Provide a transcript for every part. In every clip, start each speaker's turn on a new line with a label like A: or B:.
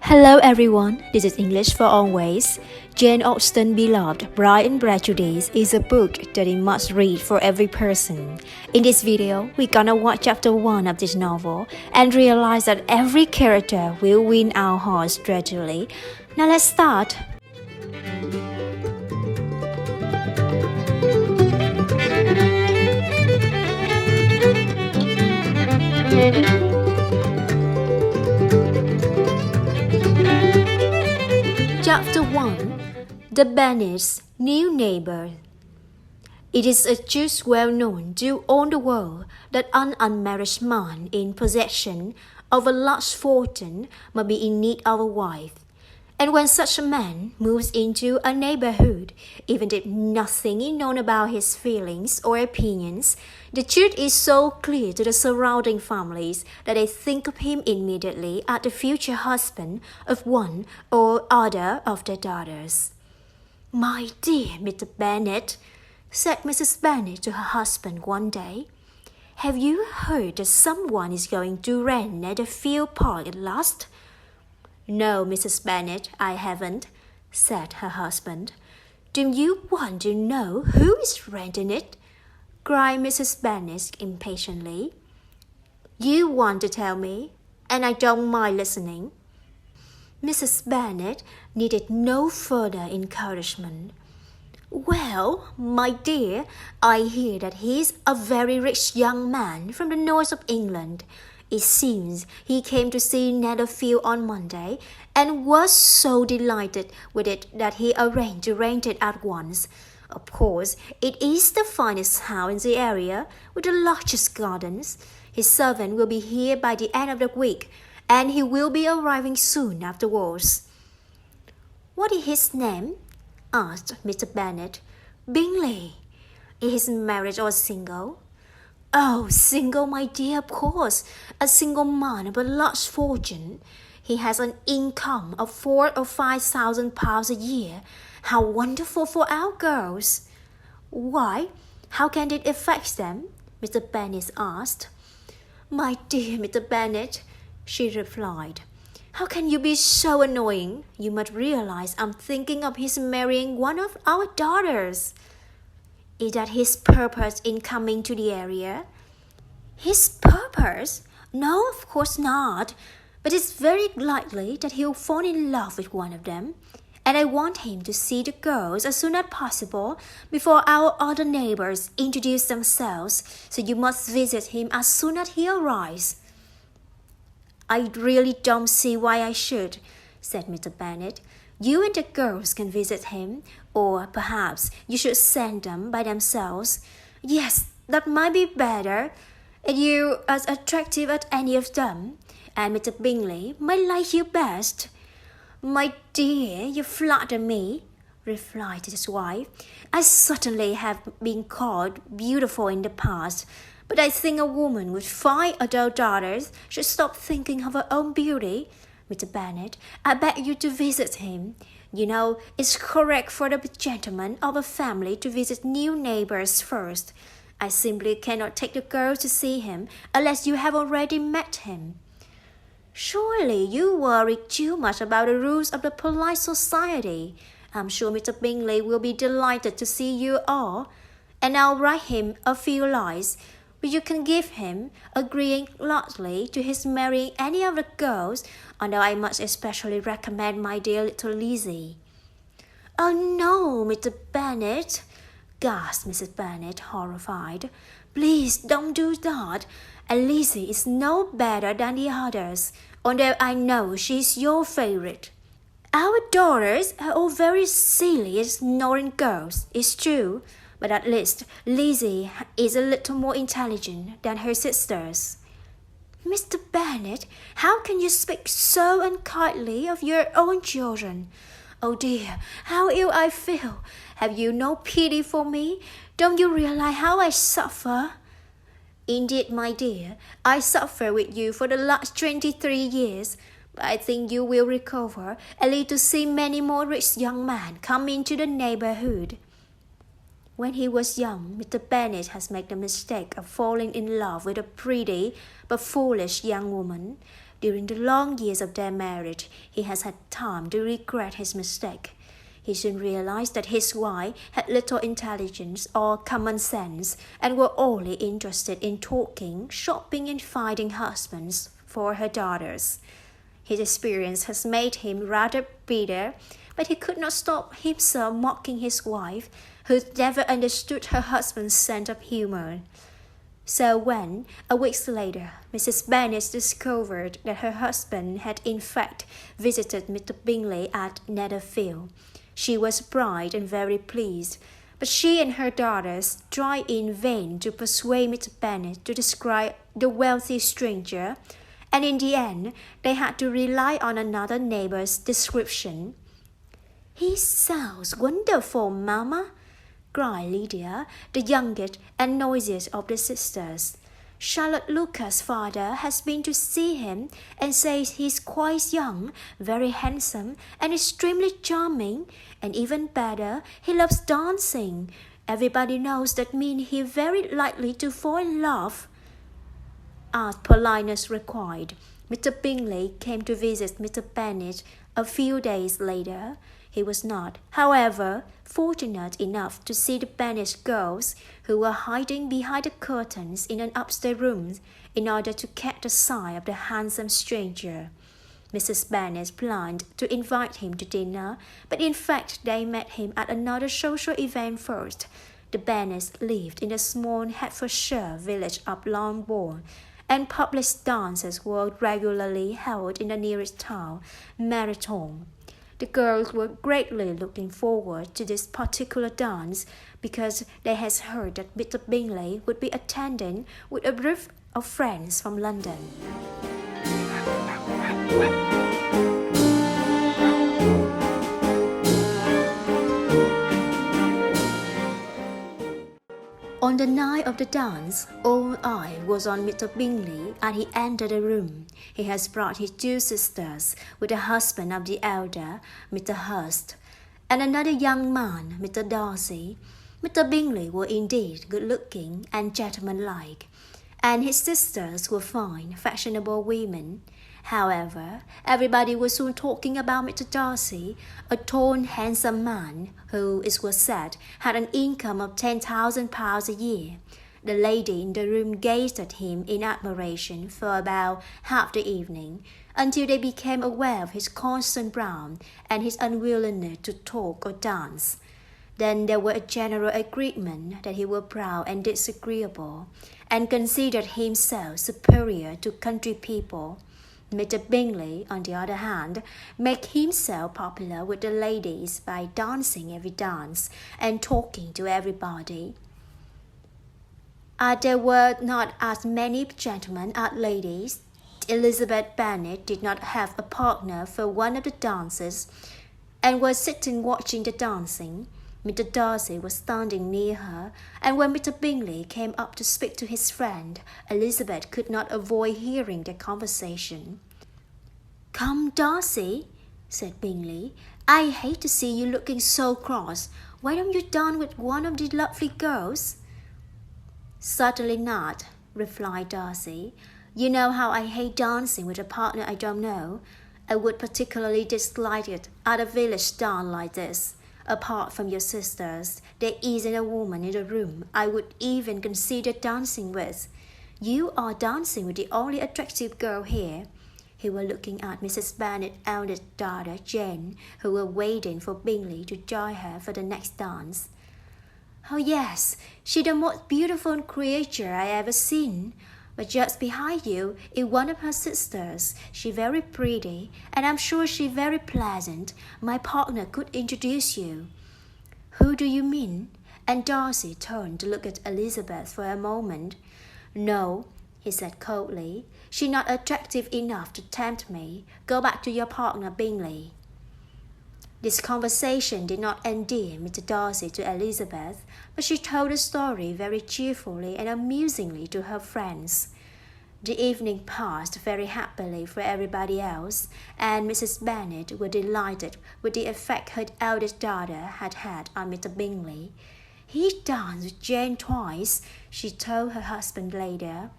A: Hello everyone, this is English for Always. Jane Austen beloved Pride and Prejudice is a book that you must read for every person. In this video, we're gonna watch chapter 1 of this novel and realize that every character will win our hearts gradually. Now let's start. Chapter 1 The Bennet's New Neighbor. It is a just well known to all the world that an unmarried man in possession of a large fortune must be in need of a wife. And when such a man moves into a neighborhood, even if nothing is known about his feelings or opinions, the truth is so clear to the surrounding families that they think of him immediately as the future husband of one or other of their daughters. "My dear Mr. Bennet," said Mrs. Bennet to her husband one day, "have you heard that someone is going to rent Netherfield Park at last?" "No, Mrs. Bennet, I haven't," said her husband. "Do you want to know who is renting it?" cried Mrs. Bennet impatiently. "You want to tell me, and I don't mind listening." Mrs. Bennet needed no further encouragement. "Well, my dear, I hear that he is a very rich young man from the north of England. It seems he came to see Netherfield on Monday and was so delighted with it that he arranged to rent it at once. Of course, it is the finest house in the area with the largest gardens. His servant will be here by the end of the week, and he will be arriving soon afterwards." "What is his name?" asked Mr. Bennet. "Bingley. Is he married or single?" "Oh, single, my dear, of course. A single man of a large fortune. He has an income of £4,000 or £5,000 a year. How wonderful for our girls!" "Why, how can it affect them?" Mr. Bennet asked. "My dear Mr. Bennet," she replied, "how can you be so annoying? You must realize I'm thinking of his marrying one of our daughters." "Is that his purpose in coming to the area?" "His purpose? No, of course not. But it's very likely that he'll fall in love with one of them. And I want him to see the girls as soon as possible before our other neighbors introduce themselves, so you must visit him as soon as he arrives." "I really don't see why I should," said Mr. Bennet. "You and the girls can visit him, or perhaps you should send them by themselves. Yes, that might be better. And you as attractive as any of them, and Mr. Bingley might like you best." "My dear, you flatter me," replied his wife. "I certainly have been called beautiful in the past, but I think a woman with 5 adult daughters should stop thinking of her own beauty. Mr. Bennet, I beg you to visit him. You know, it's correct for the gentleman of a family to visit new neighbors first. I simply cannot take the girls to see him unless you have already met him." "Surely you worry too much about the rules of the polite society. I'm sure Mr. Bingley will be delighted to see you all, and I'll write him a few lines which you can give him, agreeing largely to his marrying any of the girls, although I must especially recommend my dear little Lizzie." "Oh no, Mr. Bennet," gasped Mrs. Bennet, horrified. "Please don't do that. And Lizzie is no better than the others, although I know she's your favorite. Our daughters are all very silly and snoring girls, it's true, but at least Lizzie is a little more intelligent than her sisters." "Mr. Bennet, how can you speak so unkindly of your own children? Oh dear, how ill I feel. Have you no pity for me? Don't you realize how I suffer?" "Indeed, my dear, I suffer with you for the last 23 years. But I think you will recover and live to see many more rich young men come into the neighborhood." When he was young, Mr. Bennet has made the mistake of falling in love with a pretty but foolish young woman. during the long years of their marriage, he has had time to regret his mistake. He soon realized that his wife had little intelligence or common sense and was only interested in talking, shopping, and finding husbands for her daughters. His experience has made him rather bitter, but he could not stop himself mocking his wife, who never understood her husband's sense of humor. So when, a week later, Mrs. Bennet discovered that her husband had in fact visited Mr. Bingley at Netherfield, she was bright and very pleased, but she and her daughters tried in vain to persuade Mr. Bennet to describe the wealthy stranger, and in the end they had to rely on another neighbour's description. "He sounds wonderful, mamma," cried Lydia, the youngest and noisiest of the sisters. "Charlotte Lucas's father has been to see him and says he's quite young, very handsome, and extremely charming, and even better, he loves dancing. Everybody knows that means he's very likely to fall in love." As politeness required, Mr. Bingley came to visit Mr. Bennet a few days later. He was not, however, fortunate enough to see the Bennet girls, who were hiding behind the curtains in an upstairs room in order to catch the sight of the handsome stranger. Mrs. Bennet planned to invite him to dinner, but in fact they met him at another social event first. The Bennets lived in the small Hertfordshire village of Longbourn, and public dances were regularly held in the nearest town, Marathon. The girls were greatly looking forward to this particular dance because they had heard that Mr. Bingley would be attending with a group of friends from London. On the night of the dance, all eye was on Mr. Bingley as he entered the room. He has brought his two sisters, with the husband of the elder, Mr. Hurst, and another young man, Mr. Darcy. Mr. Bingley was indeed good-looking and gentlemanlike, and his sisters were fine, fashionable women. However, everybody was soon talking about Mr. Darcy, a tall, handsome man, who, it was said, had an income of £10,000 a year. The lady in the room gazed at him in admiration for about half the evening, until they became aware of his constant frown and his unwillingness to talk or dance. Then there was a general agreement that he was proud and disagreeable, and considered himself superior to country people. Mr. Bingley, on the other hand, made himself popular with the ladies by dancing every dance and talking to everybody. As there were not as many gentlemen as ladies, Elizabeth Bennet did not have a partner for one of the dances, and was sitting watching the dancing. Mr. Darcy was standing near her, and when Mr. Bingley came up to speak to his friend, Elizabeth could not avoid hearing their conversation. "Come, Darcy," said Bingley, "I hate to see you looking so cross. Why don't you dance with one of the lovely girls?" "Certainly not," replied Darcy. "You know how I hate dancing with a partner I don't know. I would particularly dislike it at a village dance like this. Apart from your sisters, there isn't a woman in the room I would even consider dancing with. You are dancing with the only attractive girl here." He was looking at Mrs. Bennet's eldest daughter, Jane, who was waiting for Bingley to join her for the next dance. "Oh yes, she's the most beautiful creature I ever seen. But just behind you is one of her sisters. She's very pretty, and I'm sure she's very pleasant. My partner could introduce you." "Who do you mean?" And Darcy turned to look at Elizabeth for a moment. "No," he said coldly. "She's not attractive enough to tempt me. Go back to your partner, Bingley." This conversation did not endear Mr. Darcy to Elizabeth, but she told the story very cheerfully and amusingly to her friends. The evening passed very happily for everybody else, and Mrs. Bennet was delighted with the effect her eldest daughter had had on Mr. Bingley. "He danced with Jane twice," she told her husband later.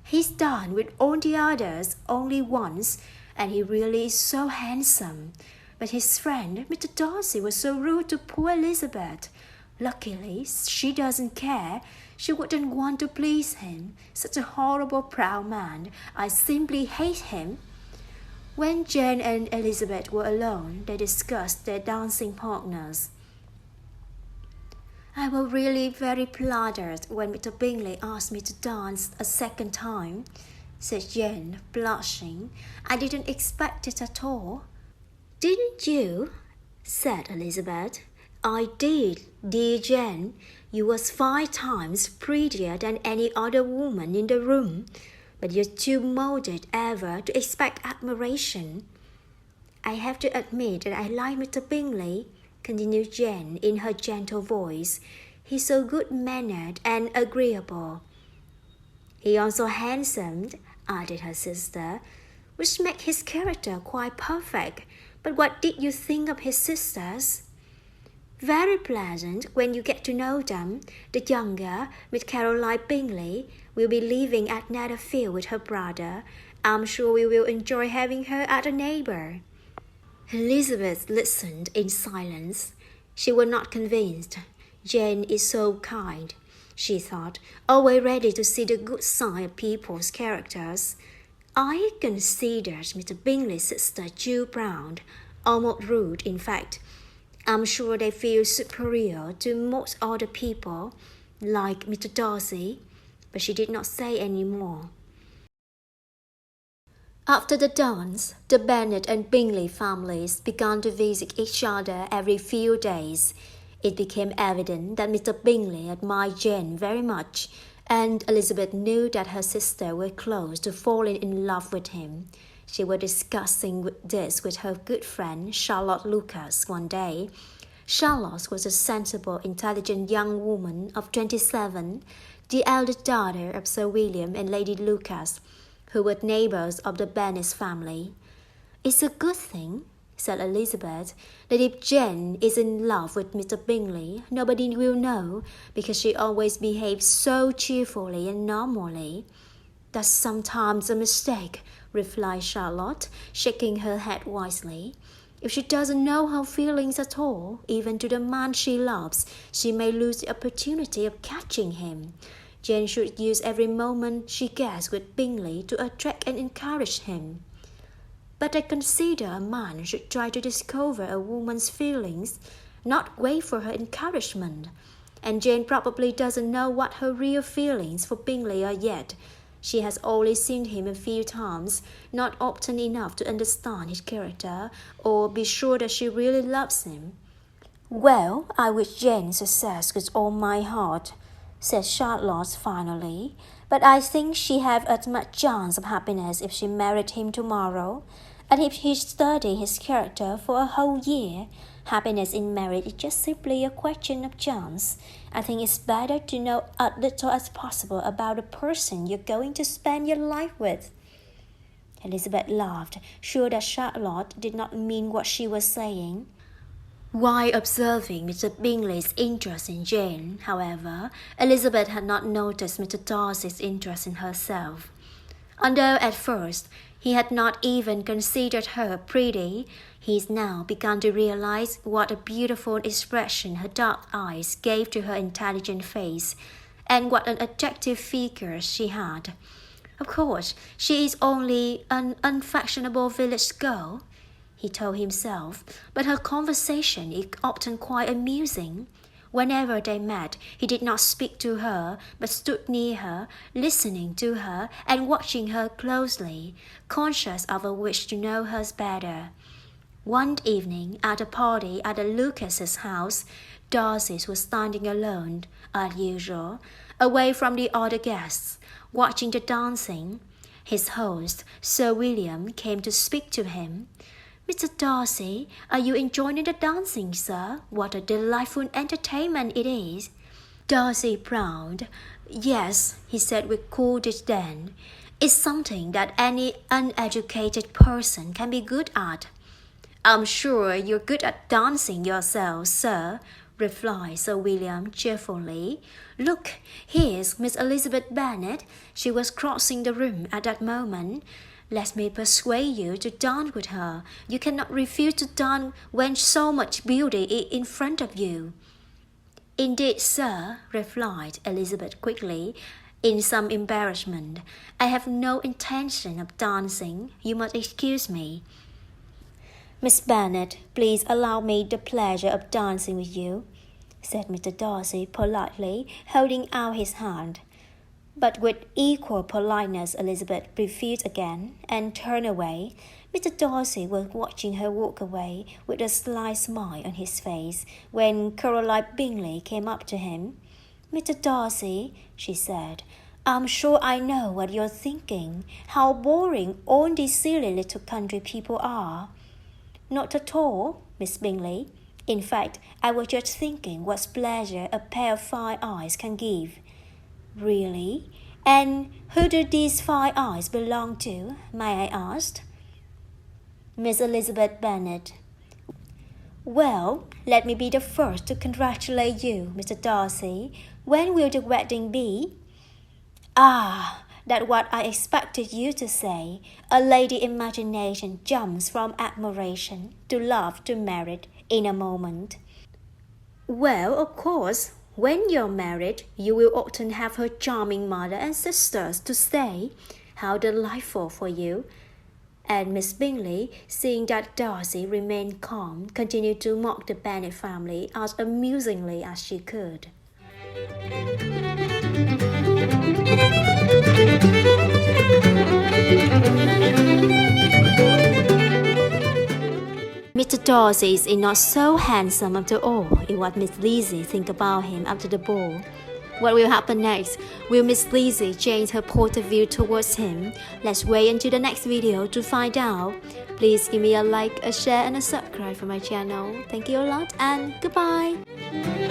A: He's danced with all the others only once, and he really is so handsome. But his friend, Mr. Darcy, was so rude to poor Elizabeth. Luckily, she doesn't care. She wouldn't want to please him. Such a horrible, proud man. I simply hate him." When Jane and Elizabeth were alone, they discussed their dancing partners. "I was really very flattered when Mr. Bingley asked me to dance a second time," said Jane, blushing. "I didn't expect it at all." "Didn't you?" said Elizabeth. "I did, dear Jane. You was 5 times prettier than any other woman in the room, but you're too modest ever to expect admiration." "I have to admit that I like Mr. Bingley," continued Jane in her gentle voice. "He's so good-mannered and agreeable." "He also handsome," added her sister, "which makes his character quite perfect. But what did you think of his sisters?" "Very pleasant when you get to know them. The younger, Miss Caroline Bingley, will be living at Netherfield with her brother. I'm sure we will enjoy having her as a neighbour." Elizabeth listened in silence. She was not convinced. Jane is so kind, she thought, always ready to see the good side of people's characters. "I considered Mr. Bingley's sister Jew Brown almost rude, in fact. I'm sure they feel superior to most other people, like Mr. Darcy," but she did not say any more. After the dance, the Bennet and Bingley families began to visit each other every few days. It became evident that Mr. Bingley admired Jane very much, and Elizabeth knew that her sister was close to falling in love with him. She was discussing this with her good friend Charlotte Lucas one day. Charlotte was a sensible, intelligent young woman of 27, the eldest daughter of Sir William and Lady Lucas, who were neighbours of the Bennet family. "It's a good thing," said Elizabeth, "that if Jane is in love with Mr. Bingley, nobody will know, because she always behaves so cheerfully and normally." "That's sometimes a mistake," replied Charlotte, shaking her head wisely. "If she doesn't know her feelings at all, even to the man she loves, she may lose the opportunity of catching him. Jane should use every moment she gets with Bingley to attract and encourage him." "But I consider a man should try to discover a woman's feelings, not wait for her encouragement. And Jane probably doesn't know what her real feelings for Bingley are yet. She has only seen him a few times, not often enough to understand his character or be sure that she really loves him." "Well, I wish Jane success with all my heart," said Charlotte finally. "But I think she have as much chance of happiness if she married him tomorrow, and if he studied his character for a whole year. Happiness in marriage is just simply a question of chance. I think it's better to know as little as possible about the person you're going to spend your life with." Elizabeth laughed, sure that Charlotte did not mean what she was saying. While observing Mr. Bingley's interest in Jane, however, Elizabeth had not noticed Mr. Darcy's interest in herself. Although at first he had not even considered her pretty, he now began to realize what a beautiful expression her dark eyes gave to her intelligent face, and what an attractive figure she had. "Of course, she is only an unfashionable village girl," he told himself, "but her conversation is often quite amusing. Whenever they met, he did not speak to her, but stood near her, listening to her and watching her closely, conscious of a wish to know her better." One evening, at a party at the Lucases' house, Darcy was standing alone, as usual, away from the other guests, watching the dancing. His host, Sir William, came to speak to him. "Mr. Darcy, are you enjoying the dancing, sir? What a delightful entertainment it is." Darcy frowned. "Yes," he said with cool disdain. "It's something that any uneducated person can be good at." "I'm sure you're good at dancing yourself, sir," replied Sir William cheerfully. Look, here's Miss Elizabeth Bennet. She was crossing the room at that moment. Let me persuade you to dance with her. You cannot refuse to dance when so much beauty is in front of you. Indeed, sir, replied Elizabeth quickly, in some embarrassment. I have no intention of dancing. You must excuse me. Miss Bennet, please allow me the pleasure of dancing with you, said Mr. Darcy politely, holding out his hand. But with equal politeness, Elizabeth refused again and turned away. Mr. Darcy was watching her walk away with a sly smile on his face when Caroline Bingley came up to him. Mr. Darcy, she said, I'm sure I know what you're thinking. How boring all these silly little country people are. Not at all, Miss Bingley. In fact, I was just thinking what pleasure a pair of fine eyes can give. Really? And who do these fine eyes belong to, may I ask? Miss Elizabeth Bennet. Well, let me be the first to congratulate you, Mr. Darcy. When will the wedding be? Ah, that's what I expected you to say. A lady imagination jumps from admiration to love to marriage in a moment. Well, of course, when you're married, you will often have her charming mother and sisters to stay. How delightful for you. And Miss Bingley, seeing that Darcy remained calm, continued to mock the Bennet family as amusingly as she could. Mr. Darcy is not so handsome after all, is what Miss Lizzie think about him after the ball. What will happen next? Will Miss Lizzie change her point of view towards him? Let's wait until the next video to find out. Please give me a like, a share and a subscribe for my channel. Thank you a lot and goodbye!